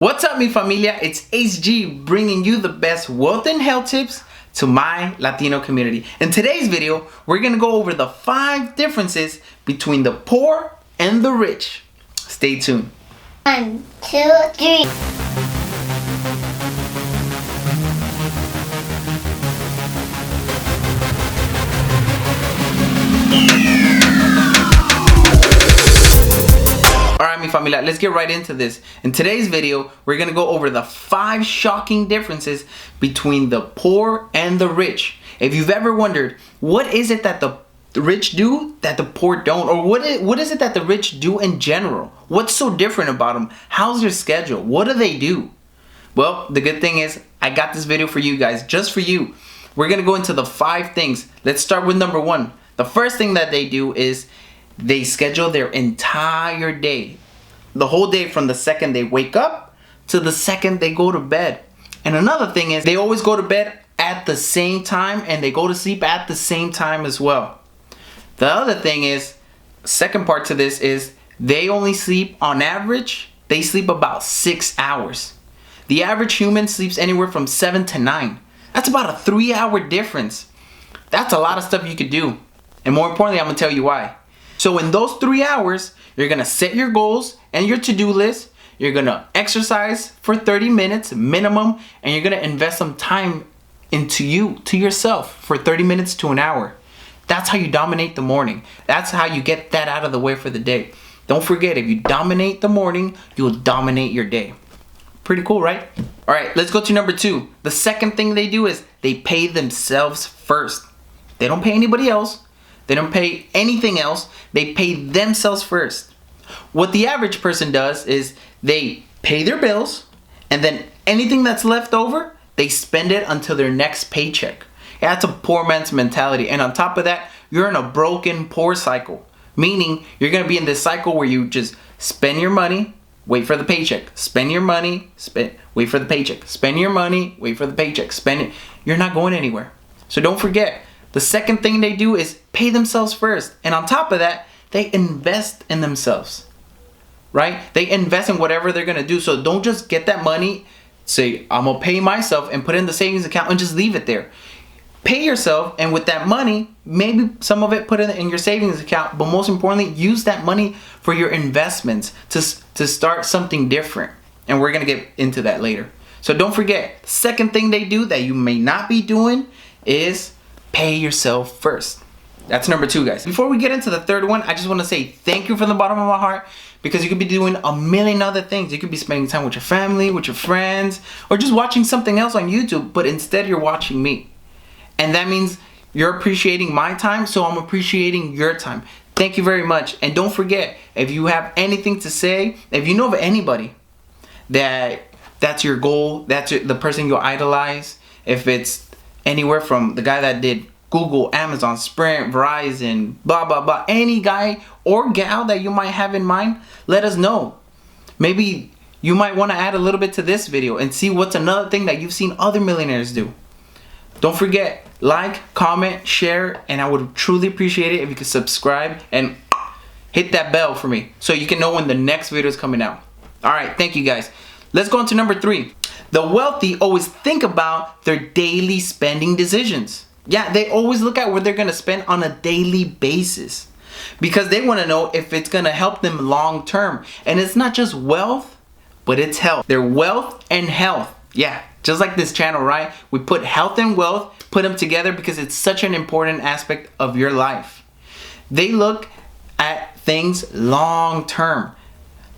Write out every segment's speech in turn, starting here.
What's up, mi familia? It's HG bringing you the best wealth and health tips to my Latino community. In today's video, we're gonna go over the 5 differences between the poor and the rich. Stay tuned. 1, 2, 3. Alright, mi familia, let's get right into this. In today's video, we're gonna go over the 5 shocking differences between the poor and the rich. If you've ever wondered, what is it that the rich do that the poor don't? Or what is it that the rich do in general? What's so different about them? How's their schedule? What do they do? Well, the good thing is, I got this video for you guys, just for you. We're gonna go into the 5 things. Let's start with number 1. The first thing that they do is they schedule their entire day. The whole day from the second they wake up to the second they go to bed. And another thing is they always go to bed at the same time and they go to sleep at the same time as well. The other thing is, second part to this is they only sleep, on average, they sleep about 6 hours. The average human sleeps anywhere from 7 to 9. That's about a 3-hour difference. That's a lot of stuff you could do. And more importantly, I'm gonna tell you why. So in those 3 hours, you're gonna set your goals and your to-do list. You're gonna exercise for 30 minutes minimum, and you're gonna invest some time into yourself for 30 minutes to an hour. That's how you dominate the morning. That's how you get that out of the way for the day. Don't forget, if you dominate the morning, you'll dominate your day. Pretty cool, right? All right, let's go to number 2. The second thing they do is they pay themselves first. They don't pay anybody else. They don't pay anything else. They pay themselves first. What the average person does is they pay their bills, and then anything that's left over, they spend it until their next paycheck. Yeah, that's a poor man's mentality. And on top of that, you're in a broken poor cycle. Meaning you're gonna be in this cycle where you just spend your money, wait for the paycheck. Spend your money, wait for the paycheck. Spend your money, wait for the paycheck. Spend it. You're not going anywhere. So don't forget, the second thing they do is pay themselves first. And on top of that, they invest in themselves, right? They invest in whatever they're gonna do. So don't just get that money, say, I'm gonna pay myself and put it in the savings account and just leave it there. Pay yourself, and with that money, maybe some of it put it in your savings account, but most importantly, use that money for your investments to start something different. And we're gonna get into that later. So don't forget, the second thing they do that you may not be doing is pay yourself first. That's number 2, guys. Before we get into the third one, I just want to say thank you from the bottom of my heart, because you could be doing a million other things. You could be spending time with your family, with your friends, or just watching something else on YouTube, but instead you're watching me. And that means you're appreciating my time, so I'm appreciating your time. Thank you very much. And don't forget, if you have anything to say, if you know of anybody that's your goal, the person you idolize, if it's anywhere from the guy that did Google, Amazon, Sprint, Verizon, blah, blah, blah. Any guy or gal that you might have in mind, let us know. Maybe you might want to add a little bit to this video and see what's another thing that you've seen other millionaires do. Don't forget, like, comment, share, and I would truly appreciate it if you could subscribe and hit that bell for me so you can know when the next video is coming out. All right, thank you guys. Let's go on to number 3. The wealthy always think about their daily spending decisions. Yeah, they always look at what they're gonna spend on a daily basis because they wanna know if it's gonna help them long term. And it's not just wealth, but it's health. They're wealth and health. Yeah, just like this channel, right? We put health and wealth, put them together because it's such an important aspect of your life. They look at things long term.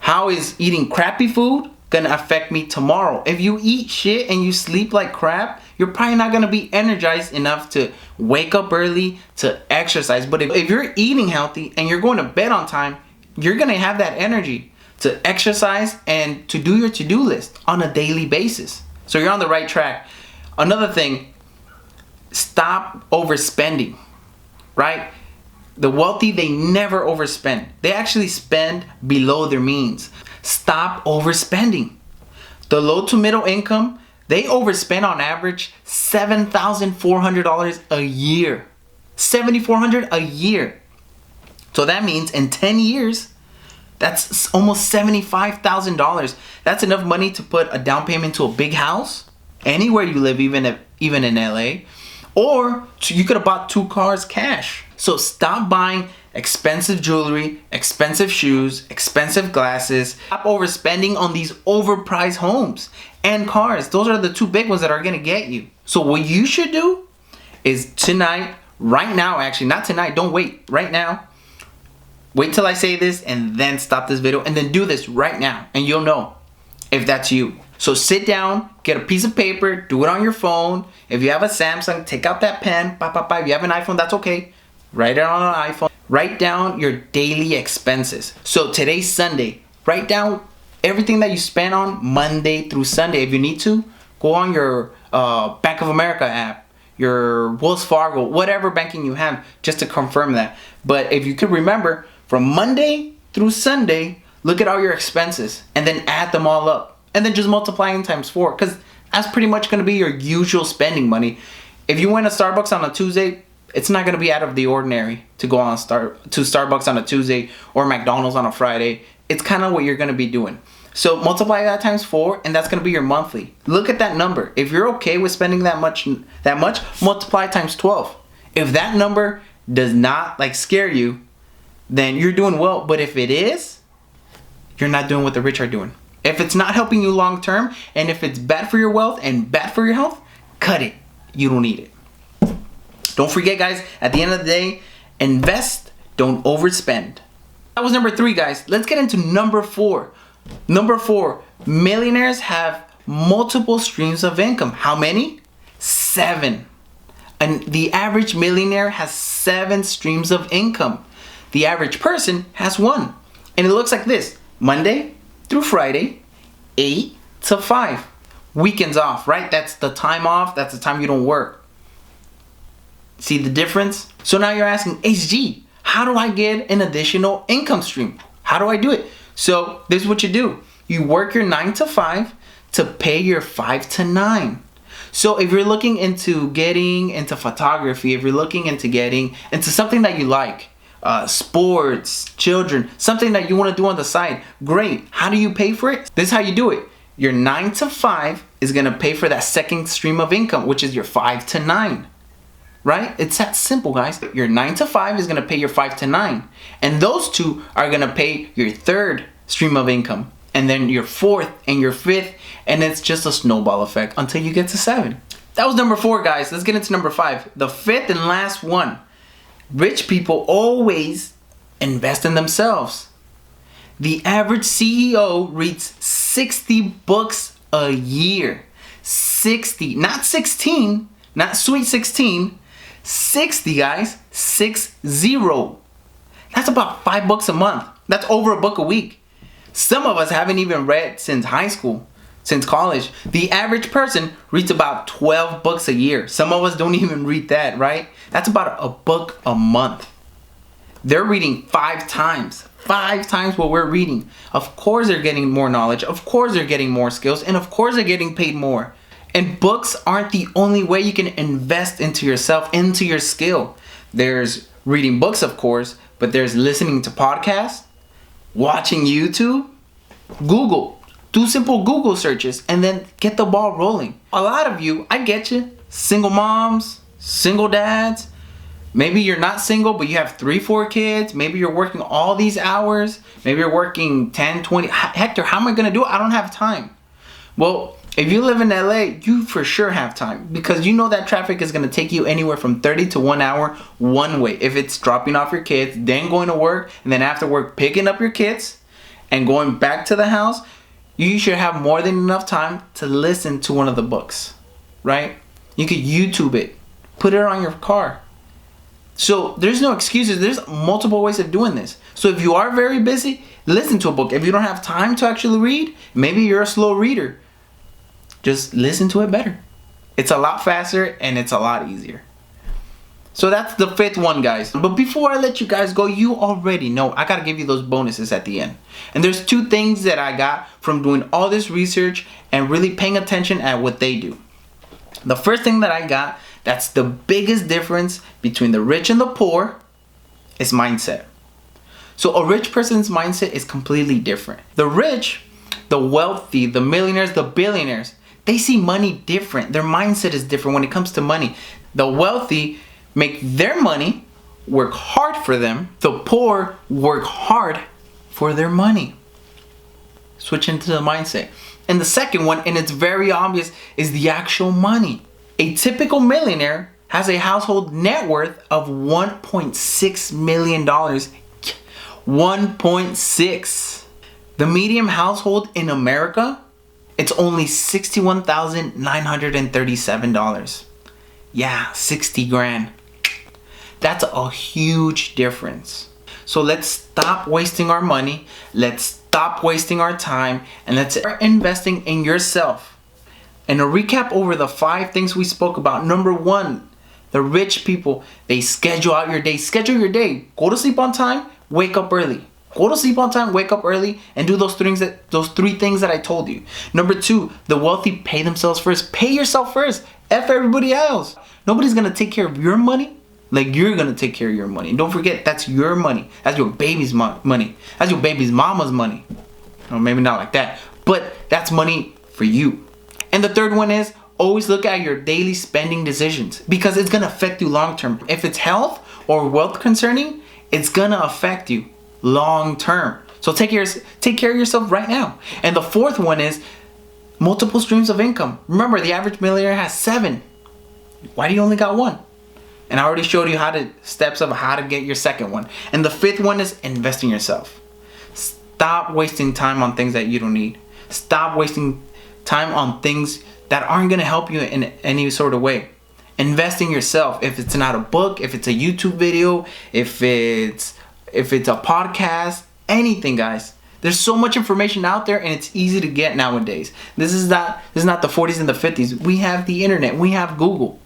How is eating crappy food gonna affect me tomorrow? If you eat shit and you sleep like crap, you're probably not gonna be energized enough to wake up early to exercise. But if you're eating healthy and you're going to bed on time, you're gonna have that energy to exercise and to do your to-do list on a daily basis. So you're on the right track. Another thing, stop overspending, right? The wealthy, they never overspend. They actually spend below their means. Stop overspending. The low to middle income, they overspend on average $7,400 a year. $7,400 a year. So that means in 10 years, That's almost $75,000. That's enough money to put a down payment to a big house anywhere you live, even in LA. Or you could have bought 2 cars cash. So stop buying expensive jewelry, expensive shoes, expensive glasses. Stop overspending on these overpriced homes and cars. Those are the 2 big ones that are gonna get you. So what you should do is tonight, right now, actually, not tonight, don't wait, right now. Wait till I say this and then stop this video and then do this right now and you'll know if that's you. So sit down, get a piece of paper, do it on your phone. If you have a Samsung, take out that pen. If you have an iPhone, that's okay. Write it on an iPhone. Write down your daily expenses. So today's Sunday. Write down everything that you spend on Monday through Sunday. If you need to, go on your Bank of America app, your Wells Fargo, whatever banking you have, just to confirm that. But if you could remember, from Monday through Sunday, look at all your expenses and then add them all up. And then just multiply them times 4, because that's pretty much going to be your usual spending money. If you went to Starbucks on a Tuesday, it's not going to be out of the ordinary to go on to Starbucks on a Tuesday or McDonald's on a Friday. It's kind of what you're going to be doing. So multiply that times 4, and that's going to be your monthly. Look at that number. If you're okay with spending that much, multiply times 12. If that number does not scare you, then you're doing well. But if it is, you're not doing what the rich are doing. If it's not helping you long term, and if it's bad for your wealth and bad for your health, cut it. You don't need it. Don't forget, guys, at the end of the day, invest, don't overspend. That was number 3, guys. Let's get into number 4. Number 4, millionaires have multiple streams of income. How many? 7. And the average millionaire has 7 streams of income. The average person has 1. And it looks like this: Monday through Friday, 8 to 5. Weekends off, right? That's the time off. That's the time you don't work. See the difference? So now you're asking, HG, how do I get an additional income stream? How do I do it? So this is what you do. You work your 9 to 5 to pay your 5 to 9. So if you're looking into getting into photography, if you're looking into getting into something that you like, sports, children, something that you want to do on the side, great. How do you pay for it? This is how you do it. Your 9 to 5 is going to pay for that second stream of income, which is your 5 to 9. Right? It's that simple, guys. Your 9 to 5 is going to pay your 5 to 9. And those 2 are going to pay your third stream of income. And then your 4th and your 5th. And it's just a snowball effect until you get to 7. That was number 4, guys. Let's get into number 5. The 5th and last one. Rich people always invest in themselves. The average CEO reads 60 books a year. 60, not 16, not sweet 16. 60, guys. 60. That's about 5 books a month. That's over a book a week. Some of us haven't even read since high school, since college. The average person reads about 12 books a year. Some of us don't even read that, right? That's about a book a month. They're reading 5 times. 5 times what we're reading. Of course they're getting more knowledge. Of course they're getting more skills. And of course they're getting paid more. And books aren't the only way you can invest into yourself, into your skill. There's reading books, of course, but there's listening to podcasts, watching YouTube, Google. Do simple Google searches and then get the ball rolling. A lot of you, I get you, single moms, single dads. Maybe you're not single, but you have 3-4 kids. Maybe you're working all these hours. Maybe you're working 10, 20. Hector, how am I going to do it? I don't have time. Well, if you live in LA, you for sure have time, because you know that traffic is going to take you anywhere from 30 to 1 hour one way. If it's dropping off your kids, then going to work, and then after work picking up your kids and going back to the house, you should have more than enough time to listen to one of the books, right? You could YouTube it, put it on your car. So there's no excuses. There's multiple ways of doing this. So if you are very busy, listen to a book. If you don't have time to actually read, maybe you're a slow reader, just listen to it better. It's a lot faster and it's a lot easier. So that's the 5th one, guys. But before I let you guys go, you already know I gotta give you those bonuses at the end. And there's 2 things that I got from doing all this research and really paying attention at what they do. The first thing that I got, that's the biggest difference between the rich and the poor, is mindset. So a rich person's mindset is completely different. The rich, the wealthy, the millionaires, the billionaires, they see money different. Their mindset is different when it comes to money. The wealthy make their money work hard for them. The poor work hard for their money. Switch into the mindset. And the second one, and it's very obvious, is the actual money. A typical millionaire has a household net worth of $1.6 million. 1.6. The median household in America, it's only $61,937. Yeah, 60 grand. That's a huge difference. So let's stop wasting our money. Let's stop wasting our time, and let's start investing in yourself. And to recap over the 5 things we spoke about. Number 1, the rich people, they schedule out your day. Schedule your day. Go to sleep on time, wake up early. Go to sleep on time, wake up early, and do those 3 things that I told you. Number 2, the wealthy pay themselves first. Pay yourself first. F everybody else. Nobody's gonna take care of your money like you're gonna take care of your money. And don't forget, that's your money. That's your baby's money. That's your baby's mama's money. Or maybe not like that, but that's money for you. And the third one is always look at your daily spending decisions, because it's gonna affect you long term. If it's health or wealth concerning, it's gonna affect you long term. So take care of yourself right now. And the fourth one is multiple streams of income. Remember, the average millionaire has 7. Why do you only got 1? And I already showed you steps of how to get your second one. And the 5th one is invest in yourself. Stop wasting time on things that you don't need. Stop wasting time on things that aren't gonna help you in any sort of way. Invest in yourself. If it's not a book, if it's a YouTube video, if it's a podcast, anything, guys. There's so much information out there, and it's easy to get nowadays. This is not the 40s and the 50s. We have the internet. We have Google.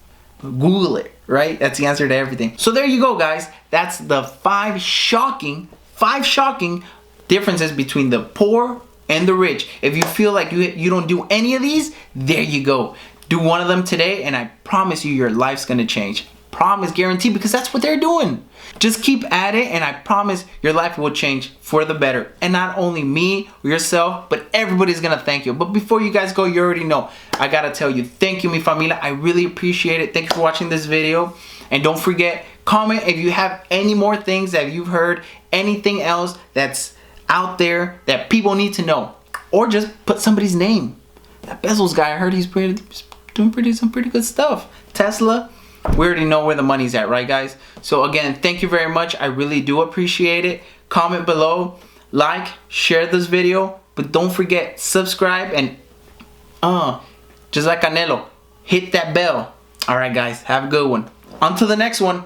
Google it, right? That's the answer to everything. So there you go, guys. That's the 5 shocking differences between the poor and the rich. If you feel like you don't do any of these, there you go. Do one of them today, and I promise you your life's gonna change. Promise, guarantee, because that's what they're doing. Just keep at it, and I promise your life will change for the better. And not only me or yourself, but everybody's gonna thank you. But before you guys go, you already know, I gotta tell you, thank you, mi familia. I really appreciate it. Thank you for watching this video. And don't forget, comment if you have any more things that you've heard, anything else that's out there that people need to know. Or just put somebody's name. That Bezos guy, I heard he's doing some pretty good stuff. Tesla. We already know where the money's at, right, guys? So again, thank you very much. I really do appreciate it. Comment below, like, share this video, but don't forget, subscribe, and just like Canelo, hit that bell. All right, guys, have a good one. On to the next one.